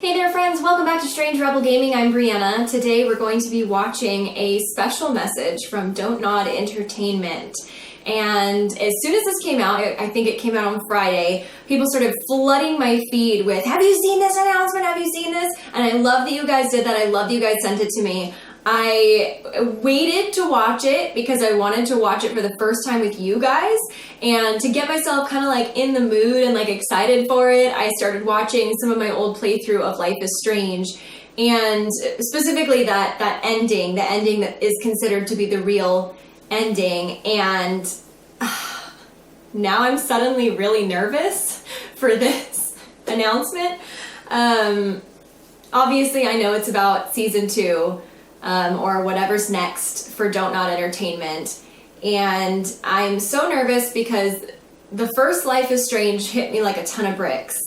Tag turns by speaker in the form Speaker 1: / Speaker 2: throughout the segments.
Speaker 1: Hey there friends, welcome back to Strange Rebel Gaming. I'm Brianna. Today we're going to be watching a special message from Dontnod Entertainment. And as soon as this came out, I think it came out on Friday, people started flooding my feed with, have you seen this announcement? Have you seen this? And I love that you guys did that. I love that you guys sent it to me. I waited to watch it because I wanted to watch it for the first time with you guys, and to get myself kind of like in the mood and like excited for it, I started watching some of my old playthrough of Life is Strange, and specifically that ending, the ending that is considered to be the real ending, and now I'm suddenly really nervous for this announcement. Obviously I know it's about season 2, or whatever's next for Dontnod Entertainment. And I'm so nervous because the first Life is Strange hit me like a ton of bricks,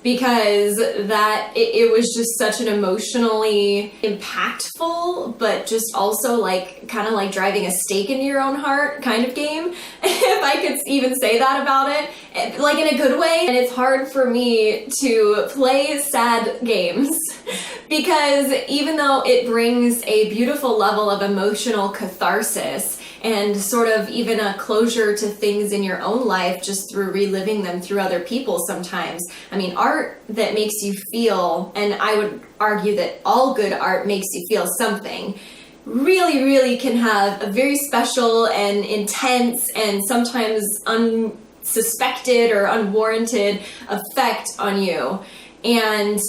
Speaker 1: because it was just such an emotionally impactful, but just also like kind of like driving a stake into your own heart kind of game, if I could even say that about it, like in a good way. And it's hard for me to play sad games because even though it brings a beautiful level of emotional catharsis and sort of even a closure to things in your own life just through reliving them through other people sometimes. I mean, art that makes you feel, and I would argue that all good art makes you feel something, really can have a very special and intense and sometimes unsuspected or unwarranted effect on you. And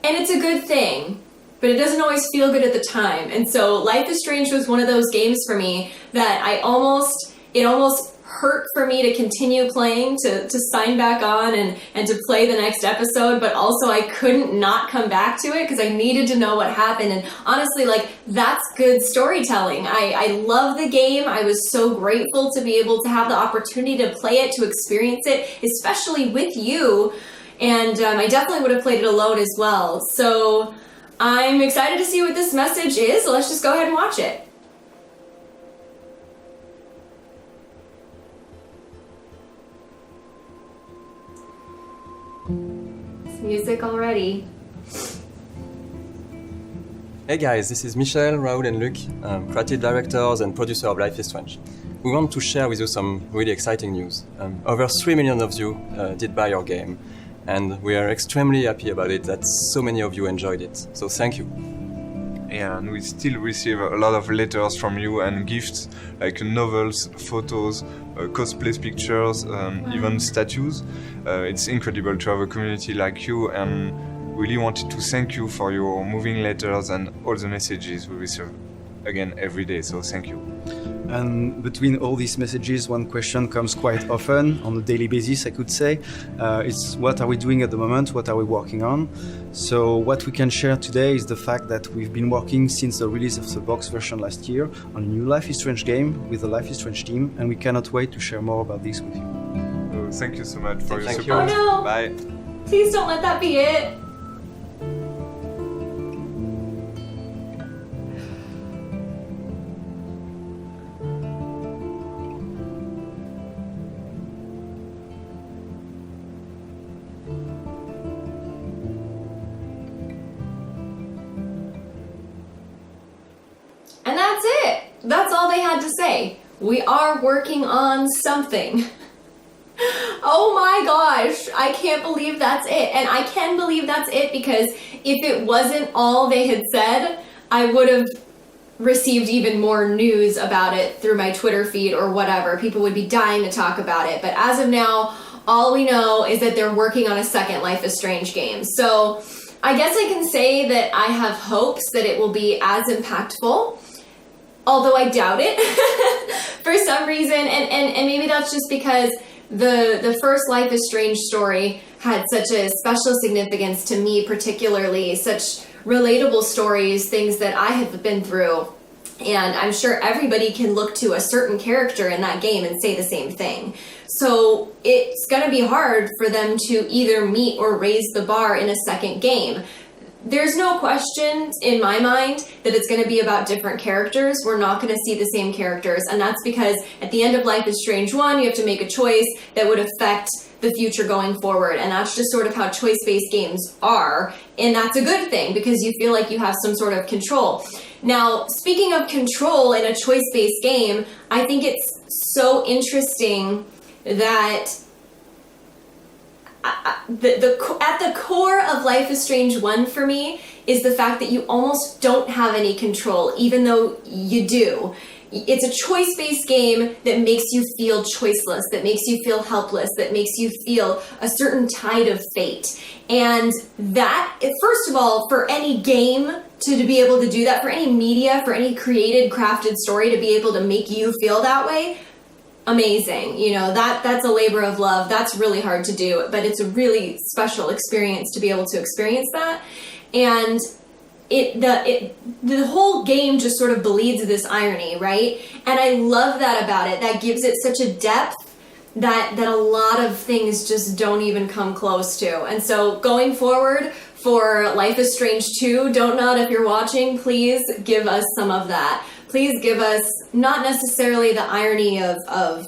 Speaker 1: and it's a good thing, but it doesn't always feel good at the time. And so Life is Strange was one of those games for me that it almost hurt for me to continue playing, to sign back on and to play the next episode, but also I couldn't not come back to it because I needed to know what happened. And honestly, like, that's good storytelling. I love the game. I was so grateful to be able to have the opportunity to play it, to experience it, especially with you. And I definitely would have played it alone as well. So I'm excited to see what this message is, so let's just go ahead and watch it. It's music already.
Speaker 2: Hey guys, this is Michel, Raoul and Luc, creative directors and producer of Life is Strange. We want to share with you some really exciting news. Over 3 million of you did buy your game, and we are extremely happy about it that so many of you enjoyed it. So thank you.
Speaker 3: Yeah, and we still receive a lot of letters from you and gifts like novels, photos, cosplay pictures, even statues. It's incredible to have a community like you, and really wanted to thank you for your moving letters and all the messages we receive again every day, so thank you.
Speaker 4: And between all these messages, one question comes quite often, on a daily basis, I could say. It's what are we doing at the moment? What are we working on? So what we can share today is the fact that we've been working since the release of the box version last year on a new Life is Strange game with the Life is Strange team, and we cannot wait to share more about this with you.
Speaker 3: So thank you so much for your
Speaker 2: Thank
Speaker 3: support.
Speaker 2: you.
Speaker 1: Oh no!
Speaker 3: Bye.
Speaker 1: Please don't let that be it. And that's it. That's all they had to say. We are working on something. Oh my gosh, I can't believe that's it. And I can believe that's it because if it wasn't all they had said, I would have received even more news about it through my Twitter feed or whatever. People would be dying to talk about it. But as of now, all we know is that they're working on a second Life is Strange game. So I guess I can say that I have hopes that it will be as impactful, although I doubt it for some reason. And maybe that's just because the first Life is Strange story had such a special significance to me, particularly such relatable stories, things that I have been through. And I'm sure everybody can look to a certain character in that game and say the same thing. So it's going to be hard for them to either meet or raise the bar in a second game. There's no question in my mind that it's going to be about different characters. We're not going to see the same characters, and that's because at the end of Life is Strange 1, you have to make a choice that would affect the future going forward. And that's just sort of how choice-based games are. And that's a good thing because you feel like you have some sort of control. Now, speaking of control in a choice-based game, I think it's so interesting that at the core of Life is Strange 1 for me is the fact that you almost don't have any control, even though you do. It's a choice-based game that makes you feel choiceless, that makes you feel helpless, that makes you feel a certain tide of fate. And that, first of all, for any game to be able to do that, for any media, for any created, crafted story to be able to make you feel that way, amazing. You know, that's a labor of love. That's really hard to do, but it's a really special experience to be able to experience that. And the whole game just sort of bleeds this irony, right? And I love that about it. That gives it such a depth that a lot of things just don't even come close to. And so going forward for Life is Strange 2, Dontnod, if you're watching, please give us some of that. Please give us not necessarily the irony of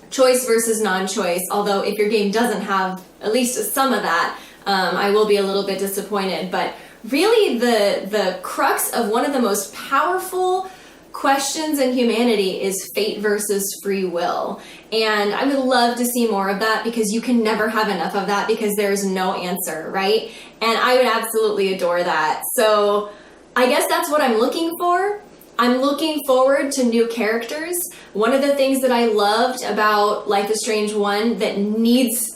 Speaker 1: choice versus non-choice, although if your game doesn't have at least some of that, I will be a little bit disappointed. But really the crux of one of the most powerful questions in humanity is fate versus free will. And I would love to see more of that because you can never have enough of that because there's no answer, right? And I would absolutely adore that. So I guess that's what I'm looking for. I'm looking forward to new characters. One of the things that I loved about Life is Strange 1 that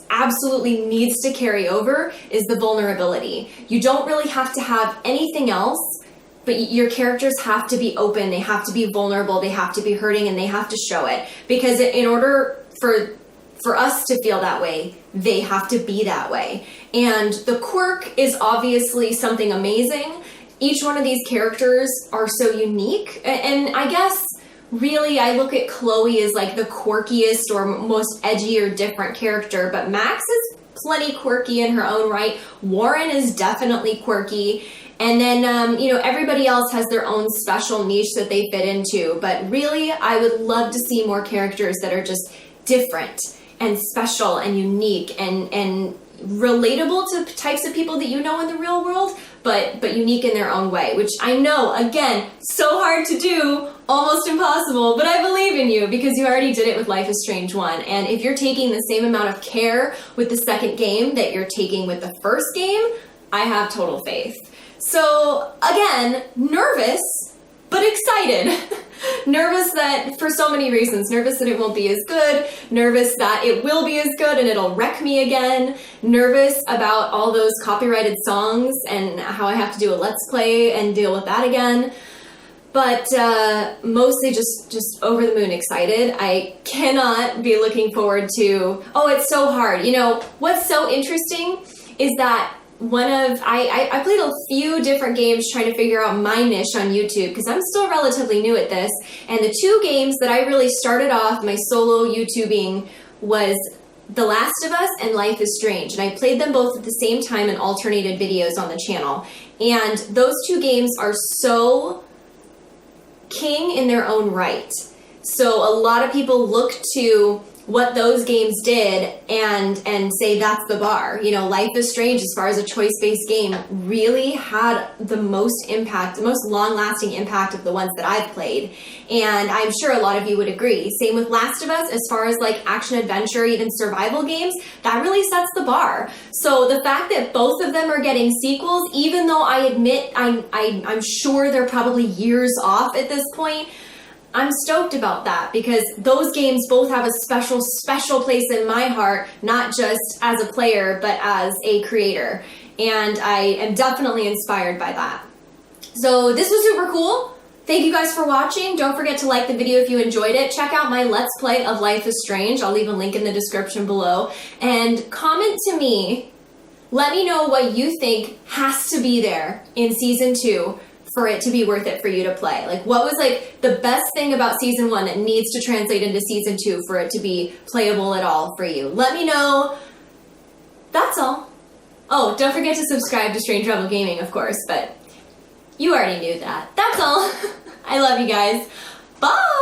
Speaker 1: absolutely needs to carry over is the vulnerability. You don't really have to have anything else, but your characters have to be open, they have to be vulnerable, they have to be hurting, and they have to show it. Because in order for us to feel that way, they have to be that way. And the quirk is obviously something amazing. Each one of these characters are so unique, and I guess really I look at Chloe as like the quirkiest or most edgy or different character, but Max is plenty quirky in her own right. Warren is definitely quirky, and then everybody else has their own special niche that they fit into. But really, I would love to see more characters that are just different and special and unique and relatable to types of people that you know in the real world, but unique in their own way, which I know, again, so hard to do, almost impossible, but I believe in you because you already did it with Life is Strange 1. And if you're taking the same amount of care with the second game that you're taking with the first game, I have total faith. So again, nervous, but excited. Nervous that for so many reasons. Nervous that it won't be as good. Nervous that it will be as good and it'll wreck me again. Nervous about all those copyrighted songs and how I have to do a let's play and deal with that again. But mostly just over the moon excited. I cannot be looking forward to, it's so hard. You know, what's so interesting is that I played a few different games trying to figure out my niche on YouTube because I'm still relatively new at this. And the two games that I really started off my solo YouTubing was The Last of Us and Life is Strange. And I played them both at the same time and alternated videos on the channel. And those two games are so king in their own right. So a lot of people look to what those games did and say that's the bar. You know, Life is Strange, as far as a choice-based game, really had the most impact, the most long-lasting impact of the ones that I've played. And I'm sure a lot of you would agree. Same with Last of Us, as far as like action-adventure, even survival games, that really sets the bar. So the fact that both of them are getting sequels, even though I admit I'm sure they're probably years off at this point, I'm stoked about that because those games both have a special place in my heart, not just as a player, but as a creator. And I am definitely inspired by that. So this was super cool. Thank you guys for watching. Don't forget to like the video if you enjoyed it. Check out my Let's Play of Life is Strange. I'll leave a link in the description below. And comment to me. Let me know what you think has to be there in Season 2 for it to be worth it for you to play. Like, what was like the best thing about Season 1 that needs to translate into Season 2 for it to be playable at all for you? Let me know. That's all. Oh, don't forget to subscribe to Strange Rebel Gaming, of course, but you already knew that. That's all. I love you guys. Bye!